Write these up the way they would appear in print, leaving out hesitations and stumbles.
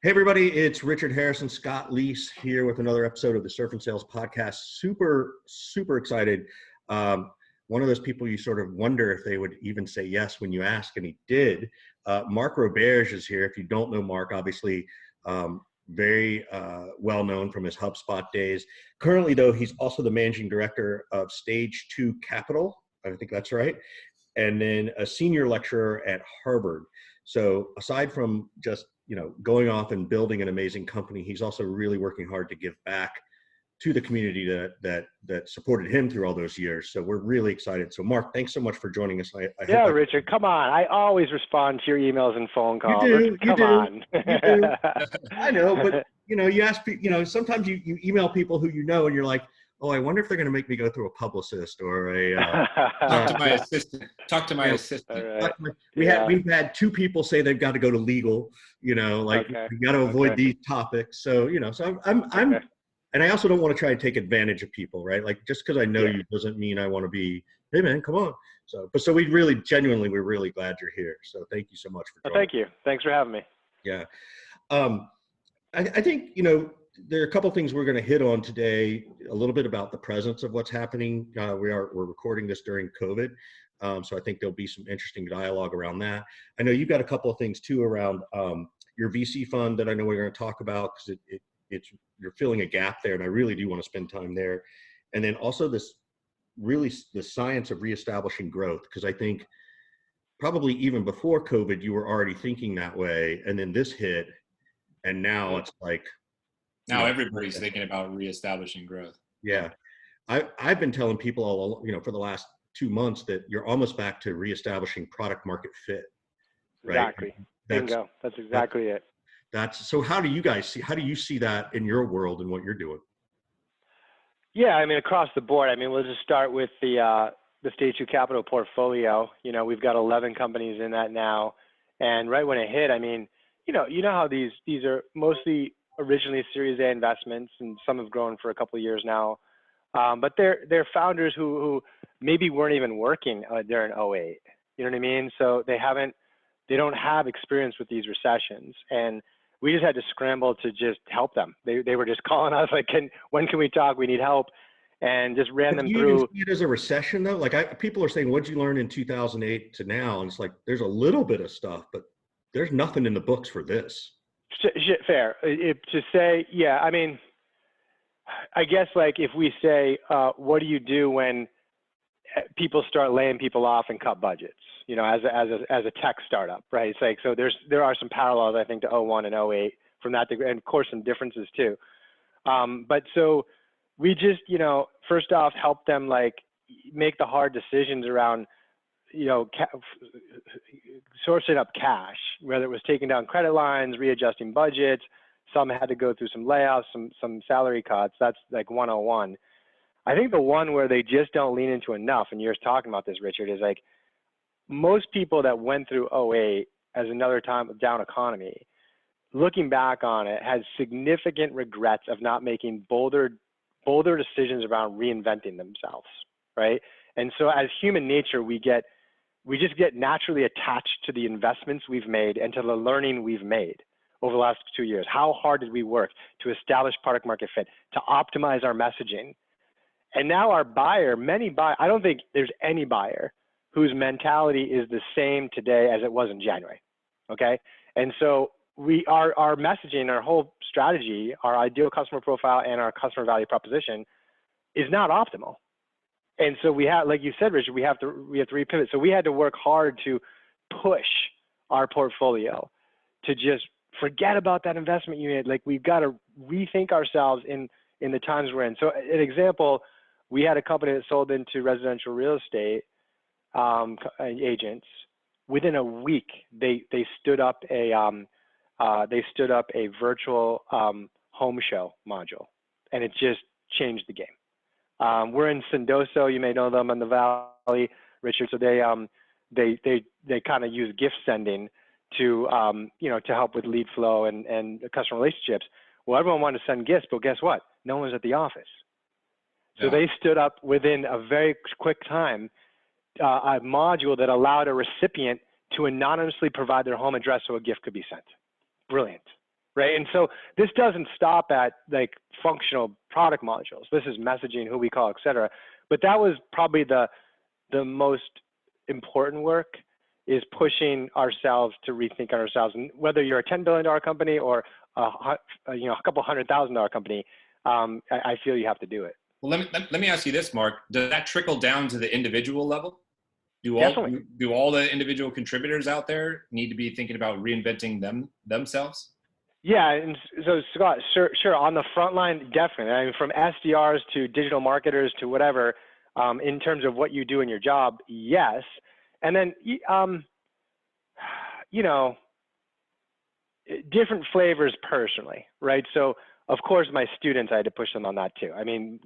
Hey everybody, it's Richard Harrison, Scott Leese here with another episode of the Surf and Sales Podcast. Super excited. One of those people you sort of wonder if they would even say yes when you ask, and he did. Mark Roberge is here. If you don't know Mark, obviously very well known from his HubSpot days. Currently though, he's also the managing director of Stage 2 Capital. I think that's right. And then a senior lecturer at Harvard. So aside from just going off and building an amazing company, he's also really working hard to give back to the community that supported him through all those years. So we're really excited. So Mark, thanks so much for joining us. Yeah, Richard, come on. I always respond to your emails and phone calls. You do. Come on. You do. I know, but you ask, sometimes you email people who and you're like, oh, I wonder if they're going to make me go through a publicist or a. Talk to my assistant. Right. We've had two people say they've got to go to legal. We got to avoid these topics. So so I'm and I also don't want to try and take advantage of people, right? Like just because I know you doesn't mean I want to be. Hey man, come on. So we're really glad you're here. So thank you so much for joining. Thank you. Thanks for having me. Yeah, I think there are a couple of things we're going to hit on today. A little bit about the presence of what's happening. We're recording this during COVID, so I think there'll be some interesting dialogue around that. I know you've got a couple of things too around your VC fund that I know we're going to talk about because you're filling a gap there, and I really do want to spend time there. And then also the science of reestablishing growth, because I think probably even before COVID you were already thinking that way, and then this hit, and now it's like. Now everybody's thinking about reestablishing growth. Yeah. I've been telling people all, for the last 2 months that you're almost back to reestablishing product market fit. Right? Exactly. Bingo. That's exactly it. So how do you see that in your world and what you're doing? Yeah, I mean, across the board, we'll just start with the Stage 2 Capital portfolio. We've got 11 companies in that now. And right when it hit, you know how these are mostly originally Series A investments, and some have grown for a couple of years now. But they're founders who maybe weren't even working during 08. You know what I mean? So they don't have experience with these recessions, and we just had to scramble to just help them. They were just calling us like, when can we talk? We need help, and just ran them through. Do you see it as a recession though? Like people are saying, what'd you learn in 2008 to now? And it's like there's a little bit of stuff, but there's nothing in the books for this. Fair. To say, I guess like if we say, what do you do when people start laying people off and cut budgets? As a tech startup, right? It's like so. There are some parallels, I think, to 01 and 08 from that degree, and of course some differences too. But so we just first off help them like make the hard decisions around sourcing up cash, whether it was taking down credit lines, readjusting budgets. Some had to go through some layoffs, some salary cuts. That's like 101. I think the one where they just don't lean into enough, and you're talking about this, Richard, is like most people that went through 08 as another time of down economy, looking back on it, has significant regrets of not making bolder decisions around reinventing themselves, right? And so as human nature, we just get naturally attached to the investments we've made and to the learning we've made over the last 2 years. How hard did we work to establish product market fit, to optimize our messaging? And now our buyer, I don't think there's any buyer whose mentality is the same today as it was in January, okay? And so our messaging, our whole strategy, our ideal customer profile and our customer value proposition is not optimal. And so we have, like you said, Richard, we have to repivot. So we had to work hard to push our portfolio to just forget about that investment you made. Like we've got to rethink ourselves in the times we're in. So an example, we had a company that sold into residential real estate agents. Within a week, they stood up a virtual home show module, and it just changed the game. We're in Sendoso. You may know them in the Valley, Richard. So they kind of use gift sending to help with lead flow and customer relationships. Well, everyone wanted to send gifts, but guess what? No one's at the office. So they stood up within a very quick time a module that allowed a recipient to anonymously provide their home address so a gift could be sent. Brilliant. right? And so this doesn't stop at like functional product modules. This is messaging, who we call, et cetera. But that was probably the most important work, is pushing ourselves to rethink ourselves. And whether you're a $10 billion company or a couple $100,000 company, I feel you have to do it. Well, let me ask you this, Mark. Does that trickle down to the individual level? Do all the individual contributors out there need to be thinking about reinventing themselves? Yeah, and so Scott, sure. On the front line, definitely. I mean, from SDRs to digital marketers to whatever, in terms of what you do in your job, yes. And then, different flavors personally, right? So, of course, my students, I had to push them on that too. I mean,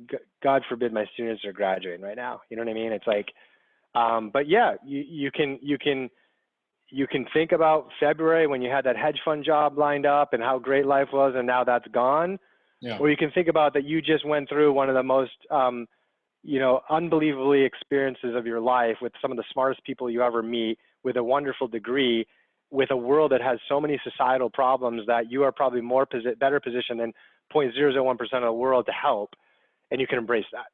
God forbid my students are graduating right now. You know what I mean? It's like, but yeah, you can think about February when you had that hedge fund job lined up and how great life was, and now that's gone. Yeah. Or you can think about that you just went through one of the most, unbelievably experiences of your life with some of the smartest people you ever meet, with a wonderful degree, with a world that has so many societal problems that you are probably better positioned than 0.001% of the world to help, and you can embrace that,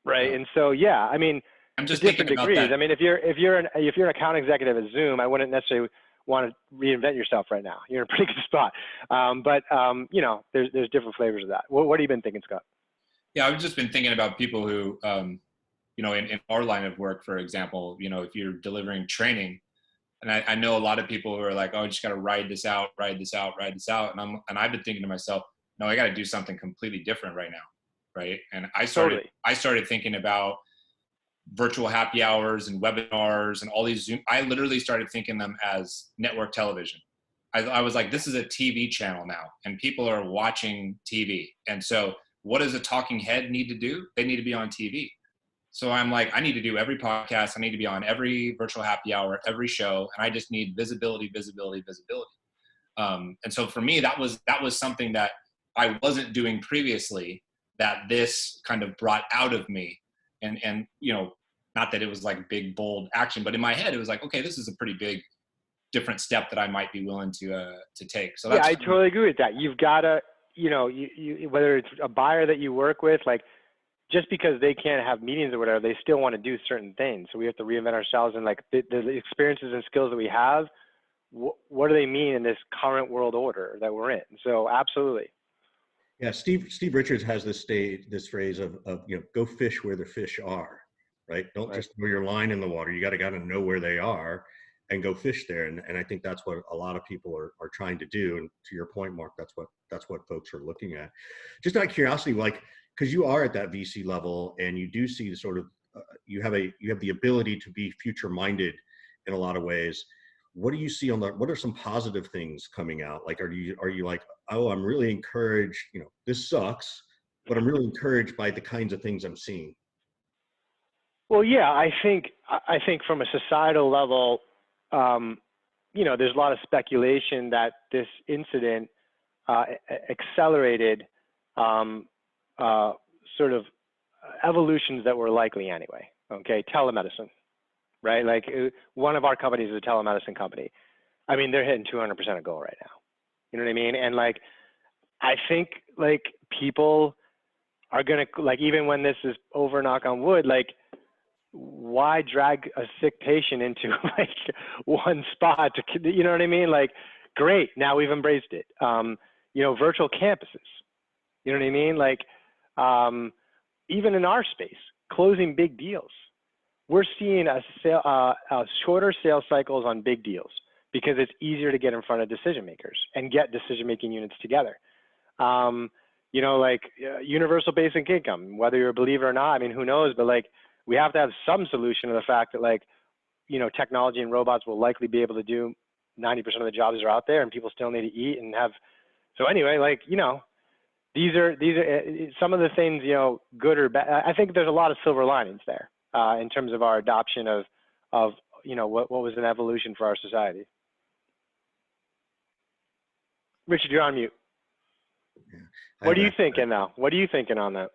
right? Yeah. And so, yeah, I mean, I'm just different thinking about degrees. that. I mean, if you're an account executive at Zoom, I wouldn't necessarily want to reinvent yourself right now. You're in a pretty good spot. But there's different flavors of that. What have you been thinking, Scott? Yeah, I've just been thinking about people who, in our line of work, for example, if you're delivering training, and I know a lot of people who are like, oh, I just got to ride this out. And I've been thinking to myself, no, I got to do something completely different right now. Right. And I started thinking about virtual happy hours and webinars and all these Zoom. I literally started thinking them as network television. I was like, this is a TV channel now, and people are watching TV. And so what does a talking head need to do? They need to be on TV. So I'm like, I need to do every podcast. I need to be on every virtual happy hour, every show. And I just need visibility. And so for me, that was something that I wasn't doing previously, that this kind of brought out of me. And not that it was like big, bold action, but in my head, it was like, okay, this is a pretty big, different step that I might be willing to take. So that's, I totally agree with that. You've got to, you whether it's a buyer that you work with, like, just because they can't have meetings or whatever, they still want to do certain things. So we have to reinvent ourselves, and like the experiences and skills that we have, what do they mean in this current world order that we're in? So absolutely. Yeah, Steve Richards has this phrase of go fish where the fish are, right? Don't just throw your line in the water. You got to know where they are and go fish there. And I think that's what a lot of people are trying to do. And to your point, Mark, that's what folks are looking at. Just out of curiosity, like, because you are at that VC level and you do see the sort of you have the ability to be future minded in a lot of ways. What do you see what are some positive things coming out? Like, are you like, oh, I'm really encouraged, this sucks, but I'm really encouraged by the kinds of things I'm seeing? Well, yeah, I think from a societal level, there's a lot of speculation that this incident accelerated sort of evolutions that were likely anyway. Okay, telemedicine, right? Like, one of our companies is a telemedicine company. I mean, they're hitting 200% of goal right now. You know what I mean? And like, I think like people are gonna, like, even when this is over, knock on wood, like, why drag a sick patient into like one spot to, you know what I mean? Like, great, now we've embraced it. Virtual campuses, you know what I mean? Like, even in our space, closing big deals. We're seeing shorter sales cycles on big deals because it's easier to get in front of decision makers and get decision-making units together. Universal basic income, whether you're a believer or not, I mean, who knows, but like, we have to have some solution to the fact that, like, technology and robots will likely be able to do 90% of the jobs that are out there, and people still need to eat and have. So anyway, like, these are some of the things, good or bad. I think there's a lot of silver linings there in terms of our adoption of what was an evolution for our society. Richard, you're on mute. Yeah, what are you thinking now? What are you thinking on that?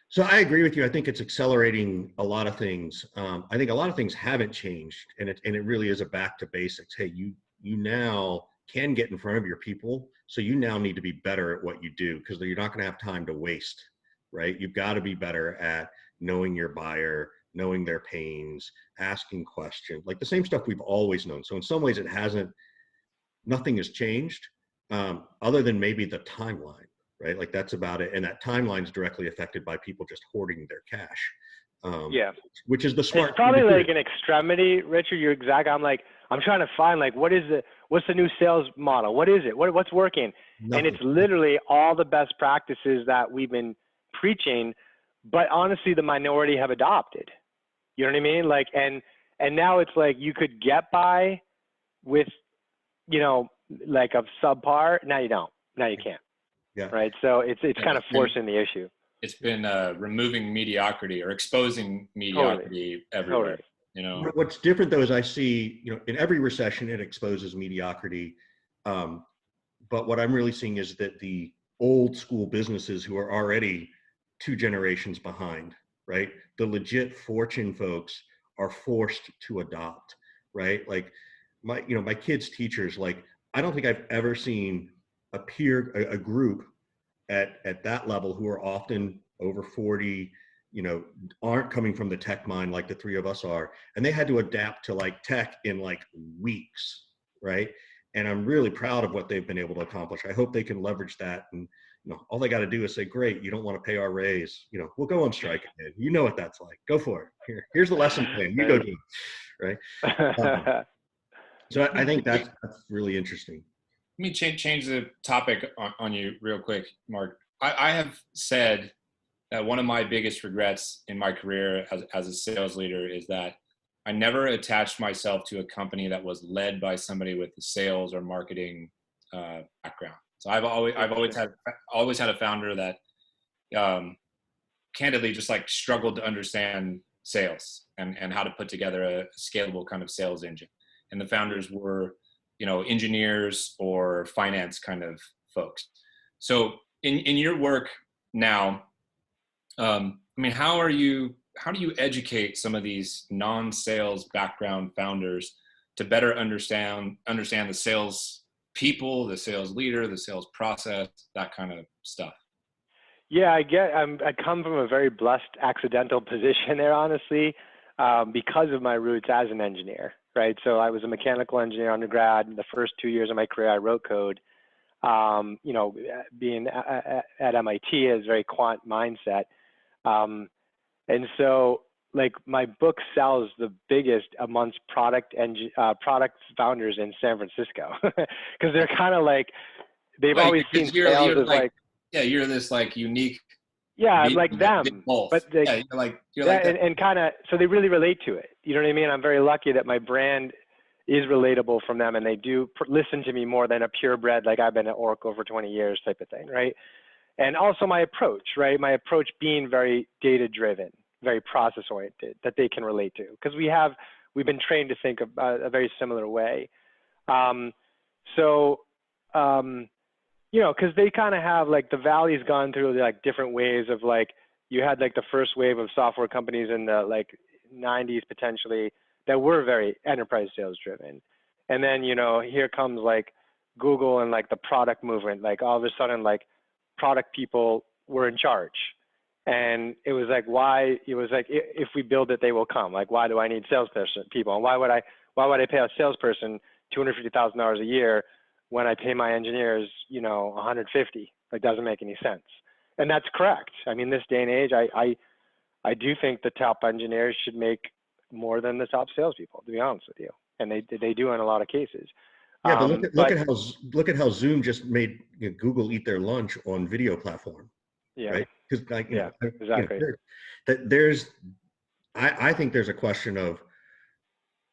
So I agree with you. I think it's accelerating a lot of things. I think a lot of things haven't changed, and it really is a back to basics. Hey, you now can get in front of your people. So you now need to be better at what you do, because you're not going to have time to waste, right? You've got to be better at knowing your buyer, knowing their pains, asking questions, like the same stuff we've always known. So in some ways nothing has changed, other than maybe the timeline, right? Like that's about it. And that timeline is directly affected by people just hoarding their cash. Yeah. Which is the smart It's probably thing to like do. an extremity, Richard. You're exact. I'm trying to find like, what's the new sales model? What is it? What's working? Nothing. And it's literally all the best practices that we've been preaching, but honestly, the minority have adopted. You know what I mean? Like, and now it's like you could get by with, you know, like a subpar. Now you don't. Now you can't. Yeah. Right. So it's kind of forcing the issue. It's been removing mediocrity or exposing mediocrity everywhere. Totally. You know, What's different though is I see, you know, in every recession it exposes mediocrity. But what I'm really seeing is that the old school businesses who are already 2 generations behind, right? The legit fortune folks are forced to adopt, right? Like my kids' teachers, like I don't think I've ever seen a group at that level who are often over 40, you know, aren't coming from the tech mind like the 3 of us are, and they had to adapt to like tech in like weeks, right? And I'm really proud of what they've been able to accomplish. I hope they can leverage that, and you know, all they got to do is say, "Great, you don't want to pay our raise. You know, we'll go on strike again. You know what that's like. Go for it. Here's the lesson plan. You go do it." Right. So I think that's really interesting. let me change the topic on you real quick, Mark. I have said that one of my biggest regrets in my career as a sales leader is that I never attached myself to a company that was led by somebody with a sales or marketing background. So I've always had a founder that candidly just like struggled to understand sales and how to put together a scalable kind of sales engine. And the founders were, you know, engineers or finance kind of folks. So in your work now, I mean, how do you educate some of these non-sales background founders to better understand the sales people, the sales leader, the sales process, that kind of stuff? Yeah, I come from a very blessed accidental position there, honestly, because of my roots as an engineer, right? So I was a mechanical engineer undergrad. The first 2 years of my career, I wrote code. You know, being at MIT is very quant mindset. And so like my book sells the biggest amongst product founders in San Francisco, because they're kind of like, they've always seen sales as like, yeah, you're this like unique. Yeah, like them, but they, yeah, you're like that. And kind of, so they really relate to it. You know what I mean? I'm very lucky that my brand is relatable from them, and they do listen to me more than a purebred, like I've been at Oracle for 20 years type of thing, right? And also my approach, right? My approach being very data driven, very process oriented, that they can relate to, because we've been trained to think a very similar way. You know, because they kind of have like the Valley's gone through like different waves of like, you had like the first wave of software companies in the like 90s potentially that were very enterprise sales driven. And then, you know, here comes like Google and like the product movement, like all of a sudden like product people were in charge. And it was like, if we build it, they will come. Like, why do I need salesperson people? And why would I pay a salesperson $250,000 a year when I pay my engineers, you know, 150? Like, doesn't make any sense. And that's correct. I mean, this day and age, I do think the top engineers should make more than the top salespeople, to be honest with you. And they do in a lot of cases. Yeah, but look at how Zoom just made Google eat their lunch on video platform. Yeah. Right. Because like, exactly. I think there's a question of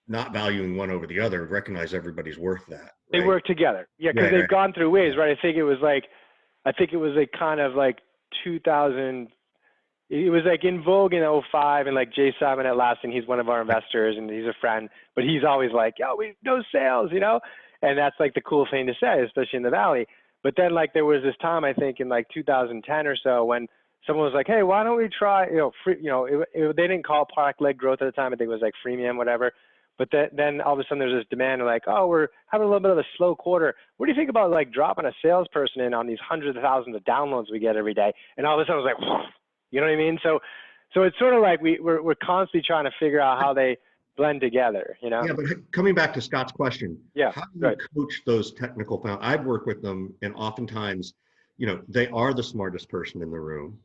not valuing one over the other, recognize everybody's worth that. Right? They work together. Yeah. Because they've gone through waves, right? I think it was like kind of like 2000, it was like in vogue in 2005, and like Jay Simon at Atlassian, he's one of our investors and he's a friend, but he's always like, yo, we no sales, you know? And that's like the cool thing to say, especially in the Valley. But then like there was this time, I think in like 2010 or so, when someone was like, hey, why don't we try, you know, free, you know, they didn't call it product-led growth at the time. I think it was like freemium, whatever. But then all of a sudden there's this demand like, oh, we're having a little bit of a slow quarter. What do you think about like dropping a salesperson in on these hundreds of thousands of downloads we get every day? And all of a sudden I was like, you know what I mean? So it's sort of like we're constantly trying to figure out how they blend together, you know? Yeah, but coming back to Scott's question, yeah, how do you coach those technical founders? I've worked with them, and oftentimes, you know, they are the smartest person in the room.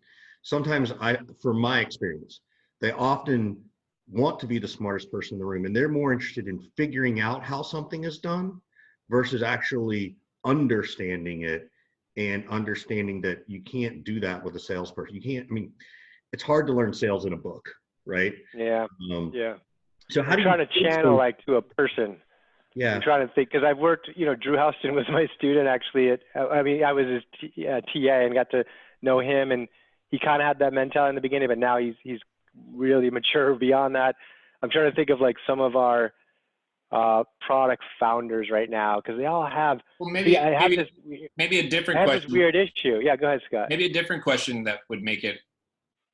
Sometimes from my experience, they often want to be the smartest person in the room, and they're more interested in figuring out how something is done versus actually understanding it and understanding that you can't do that with a salesperson. You can't, I mean, it's hard to learn sales in a book, right? Yeah. Yeah. So how do you trying to channel like to a person? Yeah. I'm trying to think, because I've worked, you know, Drew Houston was my student actually. I was his TA and got to know him, and he kind of had that mentality in the beginning, but now he's really mature beyond that. I'm trying to think of like some of our product founders right now, because they all have. Well, maybe a different question. This weird issue. Yeah, go ahead, Scott. Maybe a different question that would make it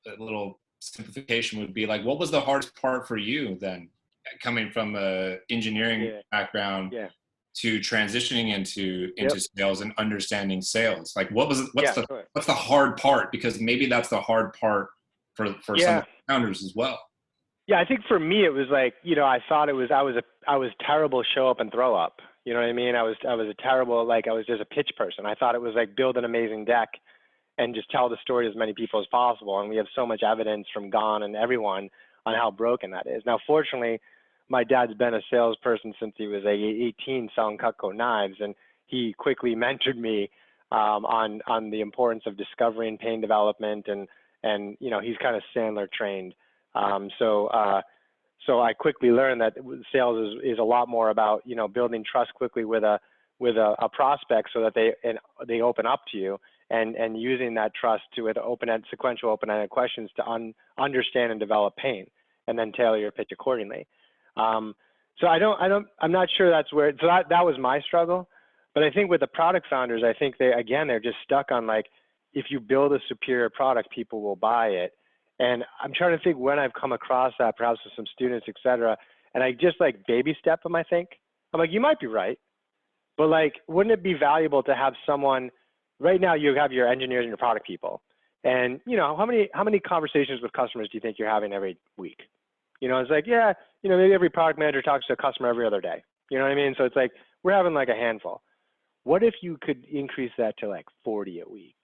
a little simplification would be like, what was the hardest part for you then, coming from a engineering background to transitioning into sales and understanding sales? Like, what's the hard part? Because maybe that's the hard part for some founders as well. Yeah, I think for me it was like, you know, I thought I was terrible show up and throw up. You know what I mean? I was a terrible, like, I was just a pitch person. I thought it was like build an amazing deck and just tell the story to as many people as possible. And we have so much evidence from Gone and everyone on how broken that is. Now, fortunately, my dad's been a salesperson since he was 18 selling Cutco knives, and he quickly mentored me on the importance of discovery and pain development, and you know, he's kind of Sandler trained. So I quickly learned that sales is a lot more about, you know, building trust quickly with a prospect so that they open up to you, and using that trust to with sequential open-ended questions to understand and develop pain, and then tailor your pitch accordingly. So I'm not sure that's where, so that was my struggle. But I think with the product founders, I think they're just stuck on like, if you build a superior product, people will buy it. And I'm trying to think when I've come across that, perhaps with some students, et cetera. And I just like baby step them, I think. I'm like, you might be right, but like, wouldn't it be valuable to have someone, right now you have your engineers and your product people. And you know, how many conversations with customers do you think you're having every week? You know, it's like, yeah, you know, maybe every product manager talks to a customer every other day. You know what I mean? So it's like, we're having like a handful. What if you could increase that to like 40 a week?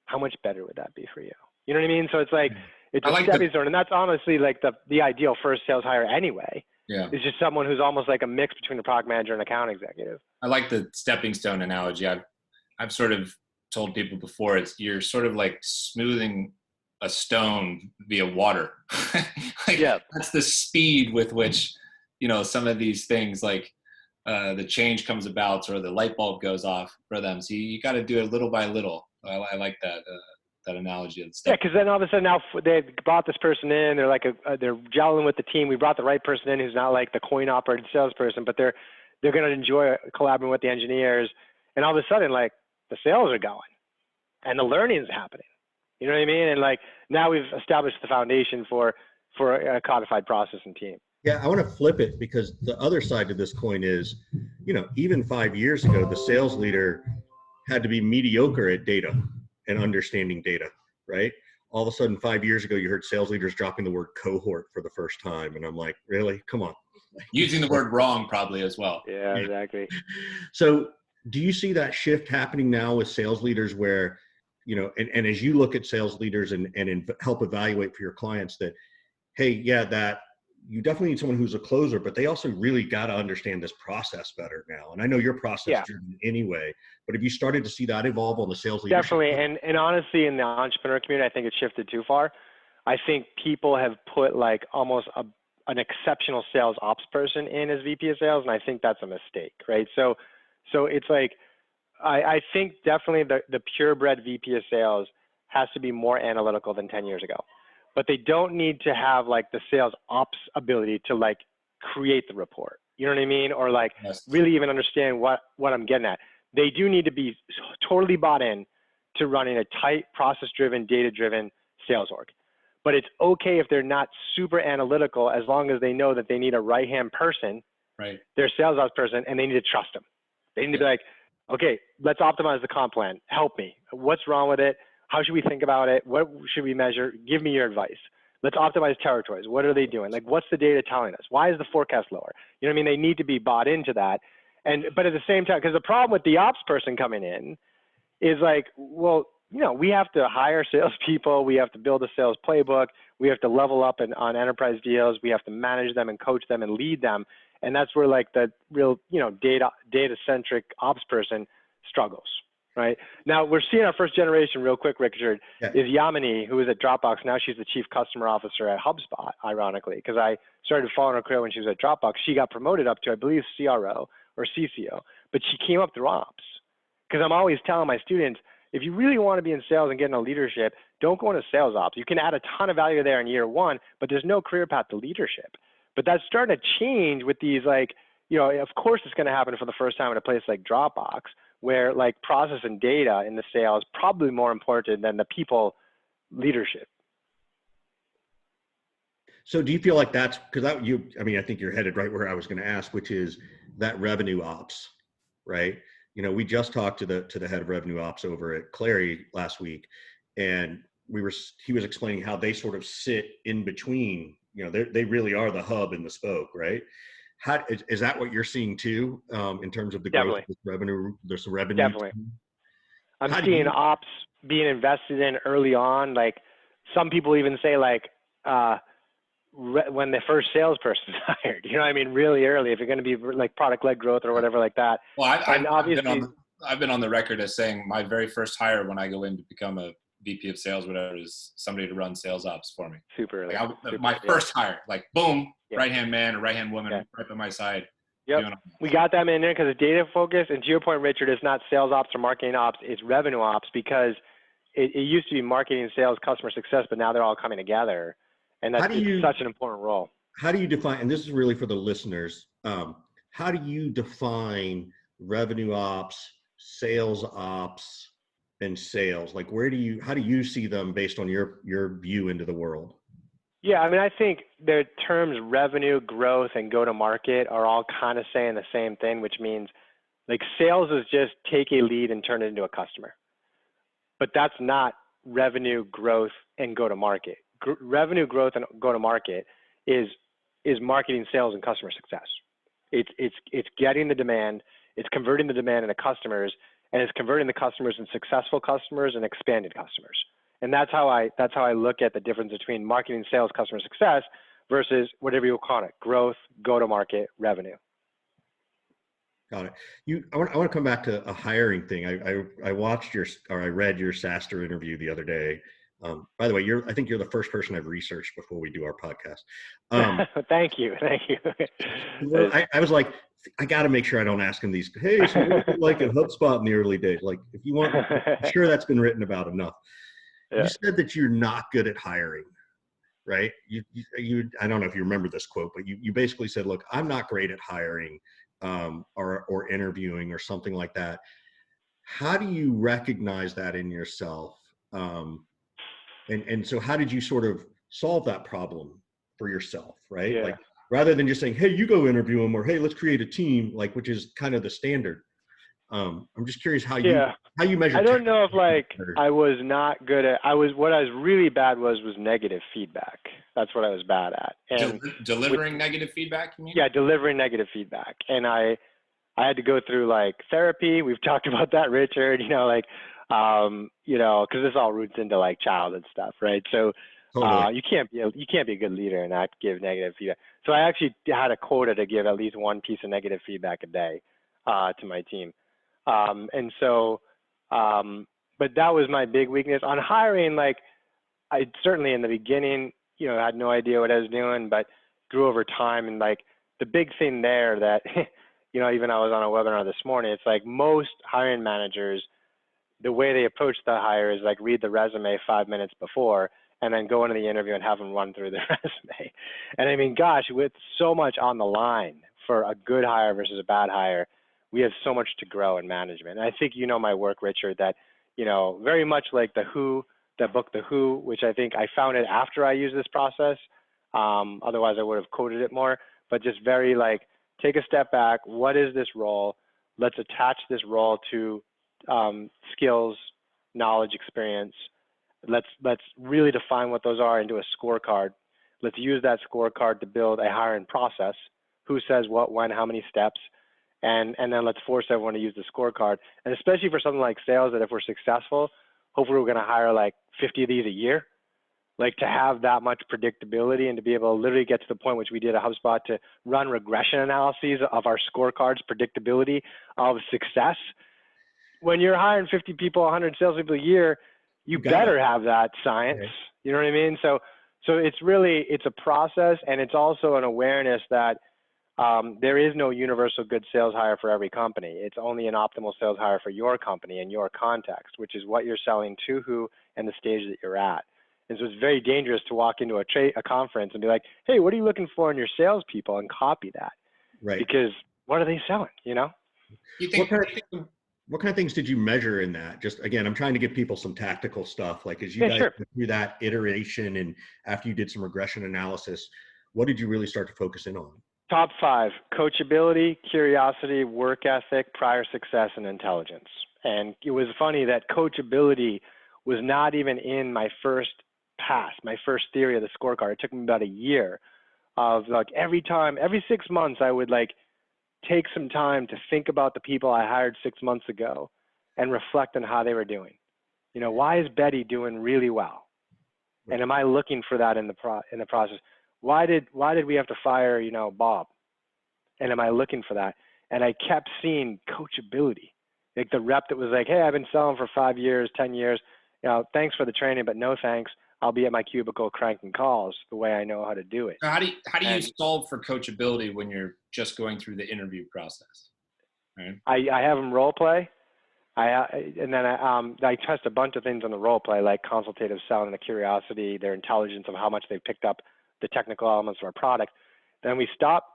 How much better would that be for you? You know what I mean? So it's like, it's a stepping stone. And that's honestly like the ideal first sales hire anyway. Yeah. It's just someone who's almost like a mix between a product manager and account executive. I like the stepping stone analogy. I've sort of told people before, you're sort of like smoothing a stone via water. That's the speed with which, you know, some of these things like the change comes about or the light bulb goes off for them. So you got to do it little by little. I like that analogy of the step. Yeah, because then all of a sudden now they brought this person in. They're like they're gelling with the team. We brought the right person in who's not like the coin-operated salesperson, but they're going to enjoy collaborating with the engineers. And all of a sudden, like, the sales are going, and the learning is happening. You know what I mean? And like, now we've established the foundation for a codified process and team. Yeah, I want to flip it, because the other side to this coin is, you know, even 5 years ago, the sales leader had to be mediocre at data and understanding data, right? All of a sudden, 5 years ago, you heard sales leaders dropping the word cohort for the first time. And I'm like, really? Come on. Using the word wrong probably as well. Yeah, exactly. So do you see that shift happening now with sales leaders where, you know, and as you look at sales leaders and help evaluate for your clients that, hey, yeah, that you definitely need someone who's a closer, but they also really got to understand this process better now. And I know you're process driven anyway, but have you started to see that evolve on the sales leadership? Definitely. And honestly, in the entrepreneur community, I think it's shifted too far. I think people have put like almost an exceptional sales ops person in as VP of sales. And I think that's a mistake, right? So it's like, I think definitely the purebred VP of sales has to be more analytical than 10 years ago. But they don't need to have like the sales ops ability to like create the report. You know what I mean? Or like really even understand what I'm getting at. They do need to be totally bought in to running a tight, process-driven, data-driven sales org. but it's okay if they're not super analytical as long as they know that they need a right-hand person, Right. their sales ops person, and they need to trust them. They need to be like, okay, let's optimize the comp plan. Help me. What's wrong with it? How should we think about it? What should we measure? Give me your advice. Let's optimize territories. What are they doing? Like, what's the data telling us? Why is the forecast lower? You know what I mean? They need to be bought into that. But at the same time, because the problem with the ops person coming in is like, well, you know, we have to hire salespeople. We have to build a sales playbook. We have to level up on enterprise deals. We have to manage them and coach them and lead them. And that's where like the real, you know, data-centric ops person struggles, right? Now we're seeing our first generation real quick, Richard, is Yamini, who is at Dropbox. Now she's the chief customer officer at HubSpot, ironically, because I started following her career when she was at Dropbox. She got promoted up to, I believe, CRO or CCO, but she came up through ops. Because I'm always telling my students, if you really want to be in sales and get into leadership, don't go into sales ops. You can add a ton of value there in year one, but there's no career path to leadership. But that's starting to change with these, like, you know, of course it's going to happen for the first time in a place like Dropbox, where like process and data in the sales probably more important than the people leadership. So do you feel like that's because that I mean, I think you're headed right where I was going to ask, which is that revenue ops, right? You know, we just talked to the head of revenue ops over at Clary last week, and he was explaining how they sort of sit in between. You know, they really are the hub and the spoke, right? How is that what you're seeing too, in terms of the growth of this revenue? There's revenue. Definitely. I'm seeing ops being invested in early on. Like some people even say like when the first salesperson's hired, you know what I mean? Really early, if you're going to be like product-led growth or whatever like that. Well, I've been on the record as saying my very first hire when I go in to become a VP of sales, whatever, is somebody to run sales ops for me. Super early. My first hire, like boom, right-hand man or right-hand woman right by my side. Yep. We got them in there because it's data focused. And to your point, Richard, it's not sales ops or marketing ops, it's revenue ops, because it used to be marketing, sales, customer success, but now they're all coming together. And that's such an important role. How do you define, and this is really for the listeners, how do you define revenue ops, sales ops, and sales? Like how do you see them based on your view into the world? Yeah, I mean, I think the terms revenue, growth, and go-to-market are all kind of saying the same thing, which means like sales is just take a lead and turn it into a customer. But that's not revenue, growth, and go-to-market. Revenue, growth, and go-to-market is marketing, sales, and customer success. It's getting the demand, it's converting the demand into customers, and it's converting the customers into successful customers and expanded customers. And that's how I look at the difference between marketing, sales, customer success versus whatever you call it, growth, go-to-market, revenue. Got it. I want to come back to a hiring thing. I watched I read your SaaStr interview the other day. By the way, I think you're the first person I've researched before we do our podcast. Thank you. Well, I was like, I got to make sure I don't ask him these. Hey, so what was it like at HubSpot in the early days? Like, if you want, I'm sure that's been written about enough. Yeah. You said that you're not good at hiring, right? You I don't know if you remember this quote, but you basically said, look, I'm not great at hiring or interviewing or something like that. How do you recognize that in yourself? And so how did you sort of solve that problem for yourself, right? Yeah. Like rather than just saying, hey, you go interview them, or hey, let's create a team, like, which is kind of the standard. I'm just curious how you measure. I don't know if like I was not good at, what I was really bad was negative feedback. That's what I was bad at. And delivering negative feedback, you mean? Yeah, delivering negative feedback. And I had to go through like therapy. We've talked about that, Richard, you know, like, you know, cause this all roots into like childhood stuff, right? So totally. You can't be a good leader and not give negative feedback. So I actually had a quota to give at least one piece of negative feedback a day to my team. And so, but that was my big weakness on hiring. Like I certainly in the beginning, you know, had no idea what I was doing, but grew over time. And like the big thing there that, you know, even I was on a webinar this morning, it's like most hiring managers, the way they approach the hire is like read the resume 5 minutes before and then go into the interview and have them run through the resume. And I mean, gosh, with so much on the line for a good hire versus a bad hire, we have so much to grow in management. And I think, you know, my work, Richard, that, you know, very much like the who, book, The Who, which I think I found it after I used this process. Otherwise I would have quoted it more, but just very like, take a step back. What is this role? Let's attach this role to skills, knowledge, experience. Let's really define what those are into a scorecard. Let's use that scorecard to build a hiring process. Who says what, when, how many steps, and then let's force everyone to use the scorecard. And especially for something like sales, that if we're successful, hopefully we're going to hire like 50 of these a year. Like, to have that much predictability and to be able to literally get to the point which we did at HubSpot to run regression analyses of our scorecards, predictability of success. When you're hiring 50 people, 100 salespeople a year, you better have that science. Okay. You know what I mean? So it's a process, and it's also an awareness that there is no universal good sales hire for every company. It's only an optimal sales hire for your company and your context, which is what you're selling to who and the stage that you're at. And so it's very dangerous to walk into a conference and be like, hey, what are you looking for in your salespeople, and copy that. Right. Because what are they selling, you know? What kind of things did you measure in that? Just, again, I'm trying to give people some tactical stuff. Like, as you guys went through that iteration and after you did some regression analysis, what did you really start to focus in on? Top 5: coachability, curiosity, work ethic, prior success, and intelligence. And it was funny that coachability was not even in my first pass, my first theory of the scorecard. It took me about a year of, like, every 6 months, I would like take some time to think about the people I hired 6 months ago and reflect on how they were doing. You know, why is Betty doing really well? And am I looking for that in the process? Why did we have to fire, you know, Bob? And am I looking for that? And I kept seeing coachability, like the rep that was like, hey, I've been selling for 5 years, 10 years. You know, thanks for the training, but no thanks. I'll be at my cubicle cranking calls the way I know how to do it. So how do you solve for coachability when you're just going through the interview process? Right? I have them role play. And then I test a bunch of things on the role play, like consultative selling, the curiosity, their intelligence of how much they've picked up the technical elements of our product. Then we stop.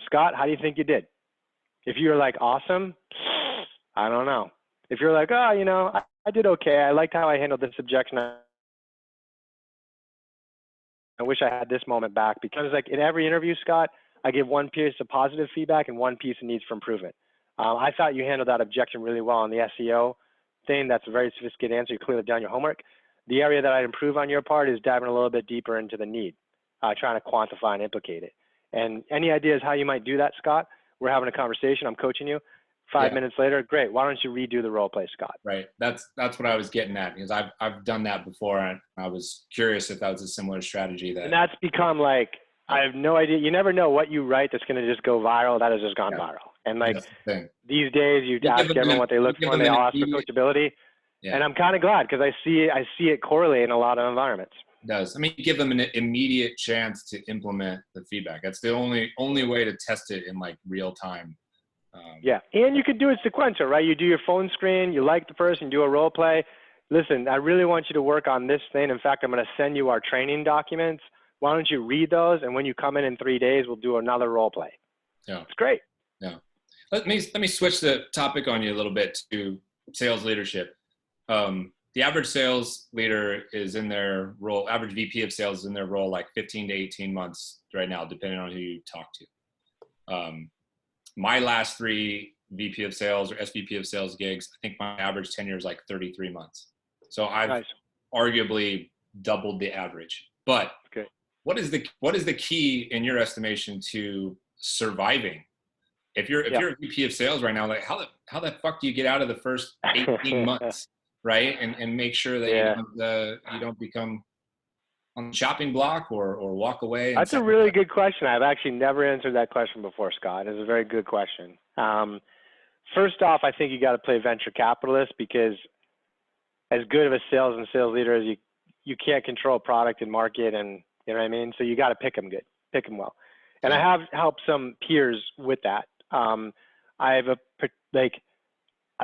Scott, how do you think you did? If you're like, awesome, I don't know. If you're like, oh, you know, I did okay. I liked how I handled this objection. I wish I had this moment back, because like in every interview, Scott, I give one piece of positive feedback and one piece of needs for improvement. I thought you handled that objection really well on the SEO thing. That's a very sophisticated answer. You clearly done your homework. The area that I'd improve on your part is diving a little bit deeper into the need, trying to quantify and implicate it. And any ideas how you might do that, Scott? We're having a conversation. I'm coaching you. 5 minutes later, great. Why don't you redo the role play, Scott? Right. That's what I was getting at, because I've done that before, and I was curious if that was a similar strategy. And that's become like, I have no idea. You never know what you write that's going to just go viral. That has just gone viral. And like these days, you ask everyone what they look for, and they all ask for coachability. Yeah. And I'm kind of glad, because I see it correlate in a lot of environments. It does. I mean, you give them an immediate chance to implement the feedback. That's the only way to test it in like real time. Yeah, and you could do it sequential, right? You do your phone screen, you like the person, do a role play. Listen, I really want you to work on this thing. In fact, I'm going to send you our training documents. Why don't you read those? And when you come in 3 days, we'll do another role play. Yeah, it's great. Yeah. Let me switch the topic on you a little bit to sales leadership. The average sales leader is in their role, average VP of sales is in their role like 15 to 18 months right now, depending on who you talk to. My last 3 VP of sales or SVP of sales gigs, I think my average tenure is like 33 months. So I've arguably doubled the average. But what is the key in your estimation to surviving? If you're a VP of sales right now, like how the fuck do you get out of the first 18 months, right? And make sure that you don't become on the chopping block or walk away? That's a really good question. I've actually never answered that question before, Scott. It's a very good question. First off, I think you got to play venture capitalist, because as good of a sales and sales leader as you can't control product and market, and you know what I mean? So you got to pick them well. And I have helped some peers with that. I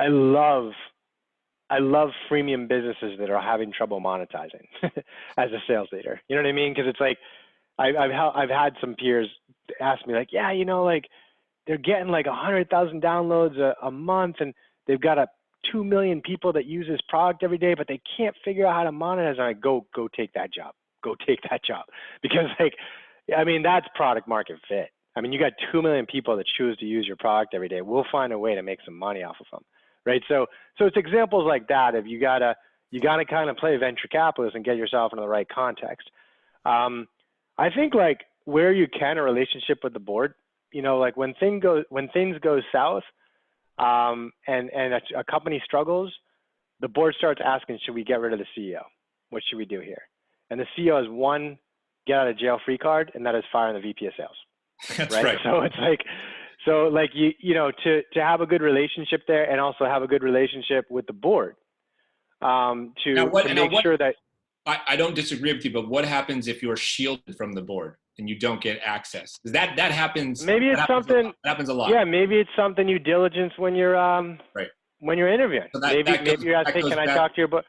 love freemium businesses that are having trouble monetizing as a sales leader. You know what I mean? Because it's like, I've had some peers ask me like, yeah, you know, like they're getting like 100,000 downloads a month, and they've got a 2 million people that use this product every day, but they can't figure out how to monetize. I'm like, go take that job. Go take that job. Because like, I mean, that's product market fit. I mean, you got 2 million people that choose to use your product every day. We'll find a way to make some money off of them, right? So it's examples like that. If you gotta kind of play venture capitalist and get yourself into the right context. I think like where you can, a relationship with the board, you know, like when things go south, and a company struggles, the board starts asking, should we get rid of the CEO? What should we do here? And the CEO has one get out of jail free card, and that is firing the VP of sales. That's right. So it's like, you know, to have a good relationship there, and also have a good relationship with the board, to make sure that. I don't disagree with you, but what happens if you're shielded from the board and you don't get access? Because that happens. Maybe it's something. That happens a lot. Yeah, maybe it's something you diligence when you're right. when you're interviewing. So maybe you're asking, can I talk to your board?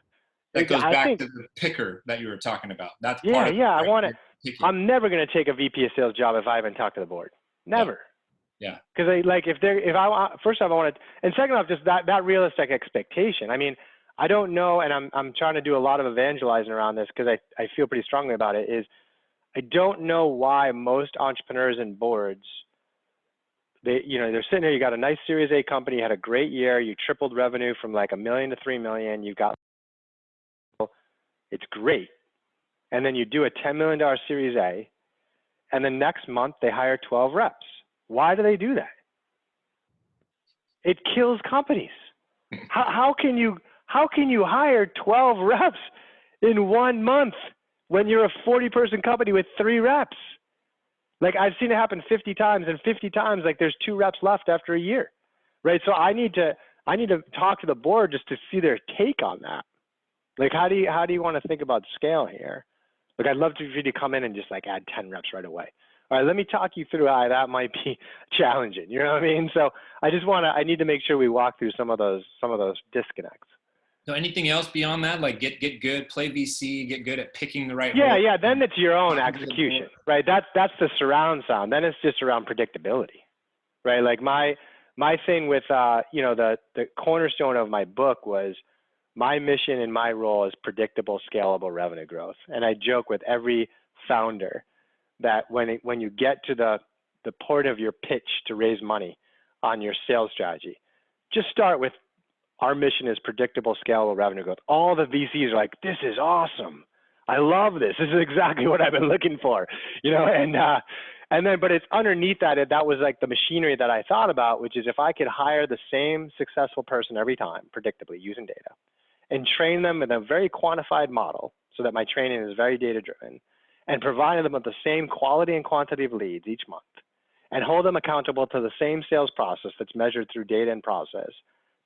That goes back to the picker that you were talking about. That's part of it, yeah. right? I want to. I'm never going to take a VP of sales job if I haven't talked to the board. Never. Yeah. Because first off, I want to, and second off, just that realistic expectation. I mean, I don't know, and I'm trying to do a lot of evangelizing around this because I feel pretty strongly about it. Is I don't know why most entrepreneurs and boards, they're sitting there. You got a nice Series A company, you had a great year, you tripled revenue from like $1 million to $3 million. You got, it's great, and then you do a $10 million Series A, and the next month they hire 12 reps. Why do they do that? It kills companies. How can you hire 12 reps in 1 month when you're a 40-person company with 3 reps? Like I've seen it happen 50 times, and 50 times like there's 2 reps left after a year, right? So I need to talk to the board just to see their take on that. Like how do you want to think about scale here? Like I'd love for you to come in and just like add 10 reps right away. All right, let me talk you through how that might be challenging. You know what I mean? So I need to make sure we walk through some of those disconnects. So anything else beyond that? Like get good, play VC, get good at picking the right. Yeah. Then it's your own execution, right? That's the surround sound. Then it's just around predictability, right? Like my thing with the cornerstone of my book was my mission and my role is predictable, scalable revenue growth. And I joke with every founder that when you get to the point of your pitch to raise money on your sales strategy, just start with our mission is predictable, scalable revenue growth. All the VCs are like, this is awesome. I love this. This is exactly what I've been looking for, but it's underneath that. That was like the machinery that I thought about, which is if I could hire the same successful person every time, predictably using data, and train them in a very quantified model so that my training is very data driven, and provide them with the same quality and quantity of leads each month, and hold them accountable to the same sales process that's measured through data and process,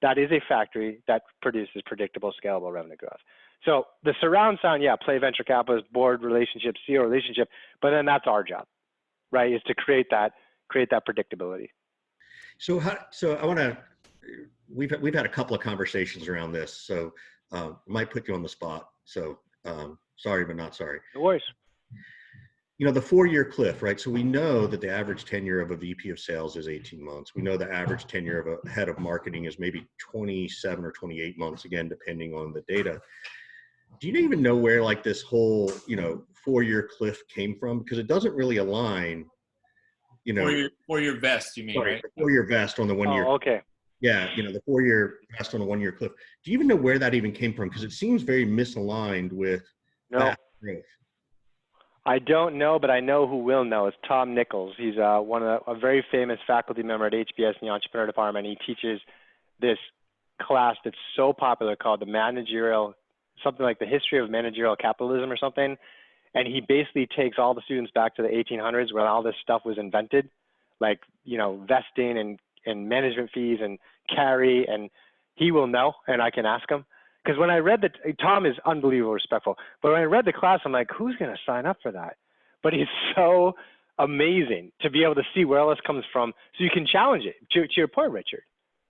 that is a factory that produces predictable, scalable revenue growth. So the surround sound, play venture capitalist, board relationship, CEO relationship, but then that's our job, right? Is to create that predictability. So I want to. We've had a couple of conversations around this, so might put you on the spot. So sorry, but not sorry. No worries. The 4-year cliff, right? So we know that the average tenure of a VP of sales is 18 months. We know the average tenure of a head of marketing is maybe 27 or 28 months, again, depending on the data. Do you even know where like this whole, 4-year cliff came from? Because it doesn't really align, 4-year vest, you mean, right? The 4-year vest on the 1 year. Oh, okay. Yeah, the 4-year vest on the 1-year cliff. Do you even know where that even came from? Because it seems very misaligned with that growth. I don't know, but I know who will know. It's Tom Nichols. He's a very famous faculty member at HBS in the entrepreneur department. He teaches this class that's so popular called something like the history of managerial capitalism or something. And he basically takes all the students back to the 1800s when all this stuff was invented, like, vesting and management fees and carry, and he will know, and I can ask him. Because when I read Tom is unbelievably respectful, but when I read the class, I'm like, who's going to sign up for that? But he's so amazing to be able to see where all this comes from, so you can challenge it. To your point, Richard,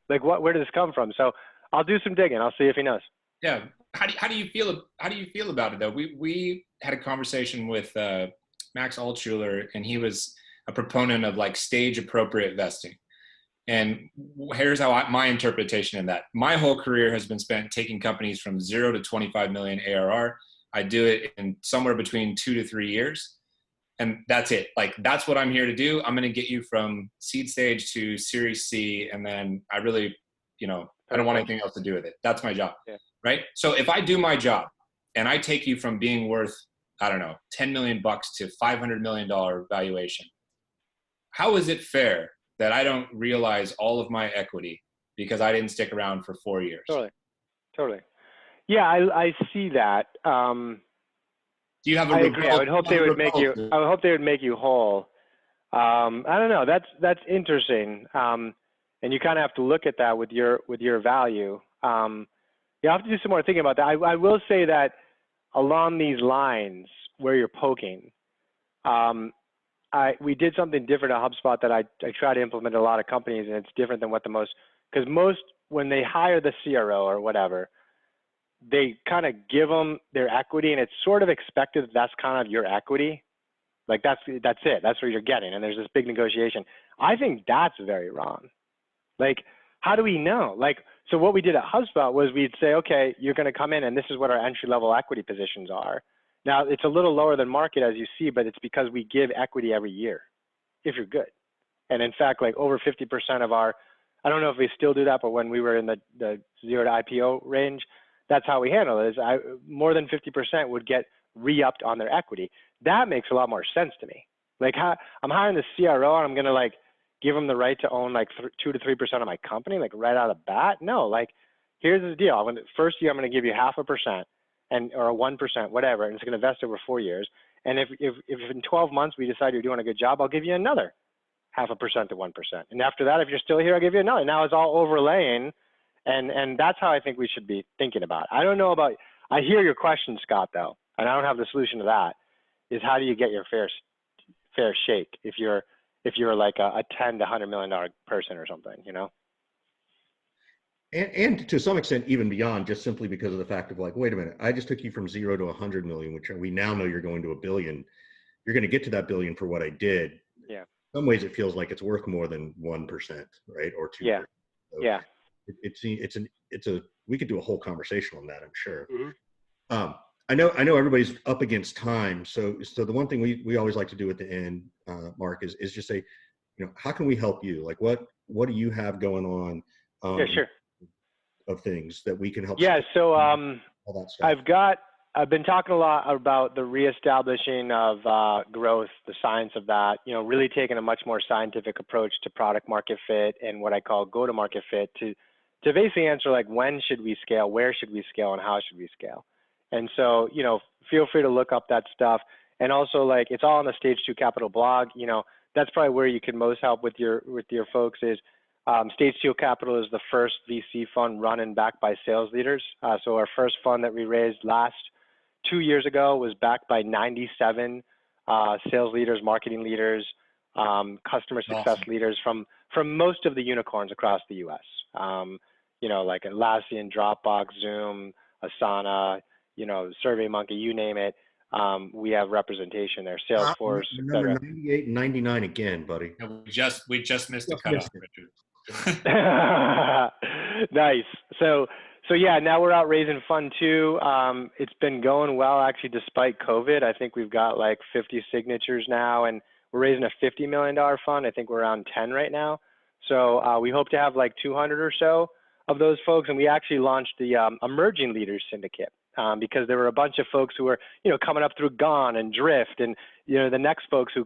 like where did this come from? So I'll do some digging. I'll see if he knows. Yeah. How do you feel about it though? We had a conversation with Max Altschuler, and he was a proponent of like stage appropriate vesting. And here's how my interpretation in that. My whole career has been spent taking companies from 0 to 25 million ARR. I do it in somewhere between 2 to 3 years. And that's it. Like, that's what I'm here to do. I'm going to get you from seed stage to Series C. And then I really, I don't want anything else to do with it. That's my job. Yeah. Right. So if I do my job and I take you from being worth, I don't know, 10 million bucks to $500 million valuation, how is it fair that I don't realize all of my equity because I didn't stick around for 4 years? Totally. Yeah, I see that. Do you have a I agree. I would hope they would make you. I would hope they would make you whole. I don't know. That's interesting. And you kind of have to look at that with your value. You have to do some more thinking about that. I will say that along these lines where you're poking, we did something different at HubSpot that I try to implement in a lot of companies, and it's different than what because most when they hire the CRO or whatever, they kind of give them their equity, and it's sort of expected that that's kind of your equity. Like that's it. That's what you're getting. And there's this big negotiation. I think that's very wrong. Like, how do we know? Like, so what we did at HubSpot was we'd say, okay, you're going to come in and this is what our entry level equity positions are. Now it's a little lower than market as you see, but it's because we give equity every year if you're good. And in fact, like over 50% of our, I don't know if we still do that, but when we were in the 0 to IPO range, that's how we handle it. Is more than 50% would get re-upped on their equity. That makes a lot more sense to me. Like, I'm hiring the CRO and I'm going to like give them the right to own like 2 to 3% of my company, like right out of the bat. No, like here's the deal. First year, I'm going to give you 0.5% or a 1%, whatever, and it's going to vest over 4 years. And if in 12 months we decide you're doing a good job, I'll give you another 0.5% to 1%. And after that, if you're still here, I'll give you another. Now it's all overlaying. And that's how I think we should be thinking about it. I don't know about, I hear your question, Scott, though, and I don't have the solution to that, is how do you get your fair shake if you're like a 10 to $100 million person or something, And to some extent, even beyond, just simply because of the fact of like, wait a minute, I just took you from 0 to 100 million, which we now know you're going to $1 billion. You're going to get to that $1 billion for what I did. Yeah. In some ways, it feels like it's worth more than 1%, right? Or 2%. Yeah. So yeah. We could do a whole conversation on that, I'm sure. Mm-hmm. I know everybody's up against time. So the one thing we always like to do at the end, Mark, is just say, how can we help you? Like, what do you have going on? Yeah, sure. Of things that we can help. Yeah. So all that stuff. I've been talking a lot about the reestablishing of growth, the science of that, really taking a much more scientific approach to product market fit and what I call go-to-market fit to basically answer like, when should we scale, where should we scale, and how should we scale? And so, feel free to look up that stuff. And also, like, it's all on the Stage 2 Capital blog. That's probably where you can most help with your folks is Stage 2 Capital is the first VC fund run and backed by sales leaders. So our first fund that we raised 2 years ago was backed by 97 sales leaders, marketing leaders, customer success leaders from most of the unicorns across the U.S. Like Atlassian, Dropbox, Zoom, Asana, SurveyMonkey, you name it. We have representation there. Salesforce, number 98 and 99 again, buddy. We just missed the cutoff, Richard. Nice. So yeah, now we're out raising fund 2. It's been going well, actually, despite COVID. I think we've got like 50 signatures now, and we're raising a $50 million fund. I think we're around 10 right now. So we hope to have like 200 or so of those folks. And we actually launched the Emerging Leaders Syndicate because there were a bunch of folks who were, coming up through Gone and Drift and, the next folks who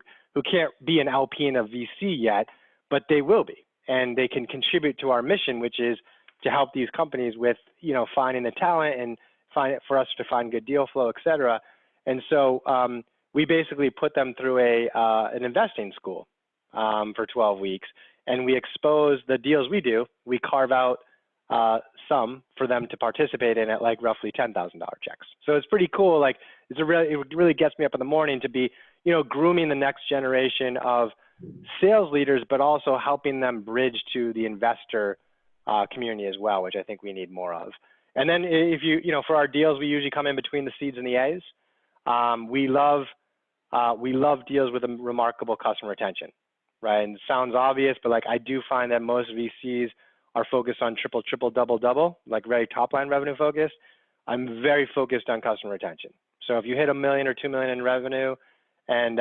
can't be an LP in a VC yet, but they will be. And they can contribute to our mission, which is to help these companies with, finding the talent and for us to find good deal flow, et cetera. And so we basically put them through an investing school for 12 weeks, and we expose the deals we do. We carve out some for them to participate in at like roughly $10,000 checks. So it's pretty cool. Like it really gets me up in the morning to be, grooming the next generation of sales leaders, but also helping them bridge to the investor community as well, which I think we need more of. And then if for our deals, we usually come in between the Cs and the As. We love deals with a remarkable customer retention, right? And it sounds obvious, but like I do find that most VCs are focused on triple, double, like very top line revenue focused. I'm very focused on customer retention. So if you hit $1 million or $2 million in revenue and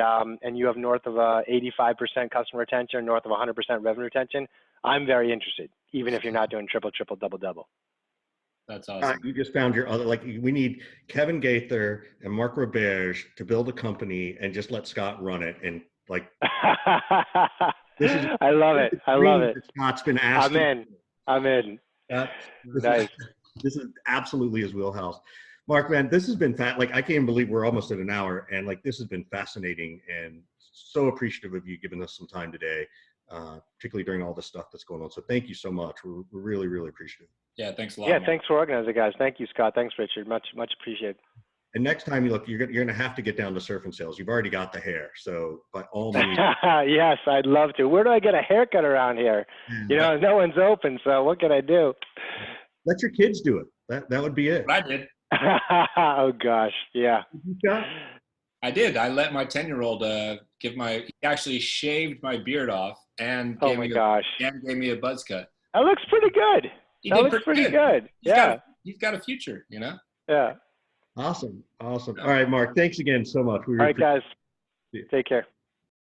you have north of 85% customer retention, or north of 100% revenue retention, I'm very interested, even if you're not doing triple, double. That's awesome. You just found your other, like, we need Kevin Gaither and Mark Roberge to build a company and just let Scott run it. And like, this is, I love it. I love it. Scott's been asking. I'm in. Nice. This is absolutely his wheelhouse. Mark, man, this has been like, I can't believe we're almost at an hour, and like, this has been fascinating and so appreciative of you giving us some time today, particularly during all the stuff that's going on. So thank you so much. We're really, really appreciative. Yeah, thanks a lot. Yeah, Mark. thanks for organizing, guys. Thank you, Scott. Thanks, Richard. Much appreciated. And next time you look, you're going to have to get down to surf and sales. You've already got the hair, so by all means. Yes, I'd love to. Where do I get a haircut around here? You know, no one's open, so what can I do? Let your kids do it. That would be it. I did. Oh gosh, yeah. I did. I let my 10-year-old he actually shaved my beard off and gave me a buzz cut. That looks pretty good. That looks pretty good. He's got a future, you know? Yeah. Awesome. All right, Mark, thanks again so much. All right, guys. Take care.